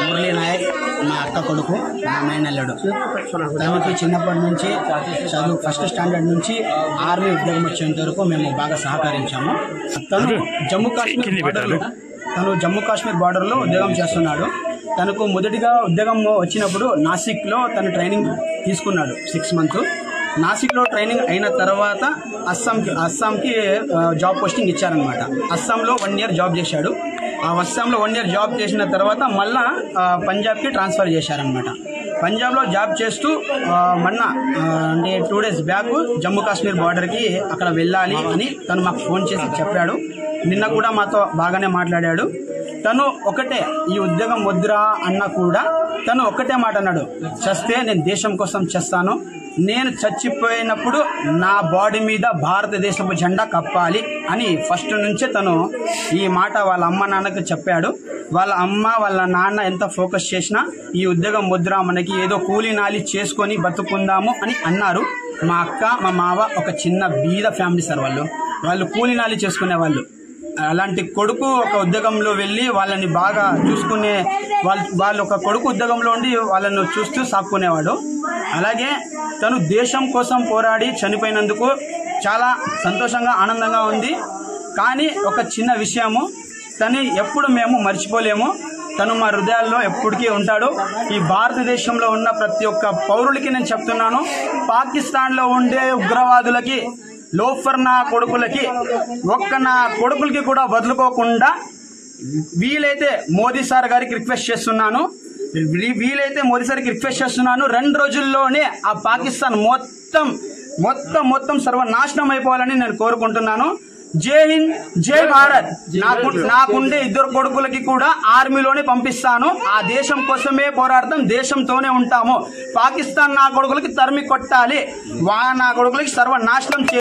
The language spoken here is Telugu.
మురళీ నాయక్ మా అక్క కొడుకు మా మేనల్లుడు. తనకి చిన్నప్పటి నుంచి చదువు ఫస్ట్ స్టాండర్డ్ నుంచి ఆర్మీ ఉద్యోగం వచ్చేంత వరకు మేము బాగా సహకరించాము. తను జమ్మూ కాశ్మీర్ బార్డర్లో ఉద్యోగం చేస్తున్నాడు. తనకు మొదటిగా ఉద్యోగం వచ్చినప్పుడు నాసిక్లో తను ట్రైనింగ్ తీసుకున్నాడు 6 months. నాసిక్లో ట్రైనింగ్ అయిన తర్వాత అస్సాంకి జాబ్ పోస్టింగ్ ఇచ్చారనమాట. అస్సాంలో 1 year జాబ్ చేశాడు. ఆ అస్సాంలో 1 year జాబ్ చేసిన తర్వాత మళ్ళా పంజాబ్కి ట్రాన్స్ఫర్ చేశారనమాట. పంజాబ్లో జాబ్ చేస్తూ మొన్న అంటే 2 days బ్యాక్ జమ్మూ కాశ్మీర్ బార్డర్కి అక్కడ వెళ్ళాలి అని తను మాకు ఫోన్ చేసి చెప్పాడు. నిన్న కూడా మాతో బాగానే మాట్లాడాడు. తను ఒకటే, ఈ ఉద్యోగం వద్దురా అన్నా కూడా తను ఒకటే మాట అన్నాడు, చస్తే నేను దేశం కోసం చేస్తాను, నేను చచ్చిపోయినప్పుడు నా బాడీ మీద భారతదేశపు జెండా కప్పాలి అని ఫస్ట్ నుంచే తను ఈ మాట వాళ్ళ అమ్మ నాన్నకు చెప్పాడు. వాళ్ళ అమ్మ వాళ్ళ నాన్న ఎంత ఫోకస్ చేసినా ఈ ఉద్యోగం వద్దురా, మనకి ఏదో కూలీ నాలి చేసుకొని బతుకుందాము అని అన్నారు. మా అక్క మా మావ ఒక చిన్న బీద ఫ్యామిలీ సార్. వాళ్ళు కూలీ నాలి చేసుకునే వాళ్ళు. అలాంటి కొడుకు ఒక ఉద్యోగంలో వెళ్ళి వాళ్ళని బాగా చూసుకునే వాళ్ళు ఒక కొడుకు ఉద్యోగంలో ఉండి వాళ్ళను చూస్తూ సాక్కునేవాడు. అలాగే తను దేశం కోసం పోరాడి చనిపోయినందుకు చాలా సంతోషంగా ఆనందంగా ఉంది. కానీ ఒక చిన్న విషయము, తను ఎప్పుడు మేము మర్చిపోలేము. తను మా హృదయాల్లో ఎప్పటికీ ఉంటాడు. ఈ భారతదేశంలో ఉన్న ప్రతి ఒక్క పౌరులకి నేను చెప్తున్నాను, పాకిస్తాన్లో ఉండే ఉగ్రవాదులకి, లోఫర్ నా కొడుకులకి, నా కొడుకులకి కూడా వదులుకోకుండా వీలైతే మోదీ సార్ గారికి రిక్వెస్ట్ చేస్తున్నాను, 2 రోజుల్లోనే ఆ పాకిస్తాన్ మొత్తం సర్వనాశనం అయిపోవాలని నేను కోరుకుంటున్నాను. జై హింద్, జై భారత్. నాకుండే 2 కొడుకులకి కూడా ఆర్మీలోనే పంపిస్తాను. ఆ దేశం కోసమే పోరాడతాం, దేశంతోనే ఉంటాము. పాకిస్తాన్ నా కొడుకులకి తరిమి కొట్టాలి, నా కొడుకులకి సర్వనాశనం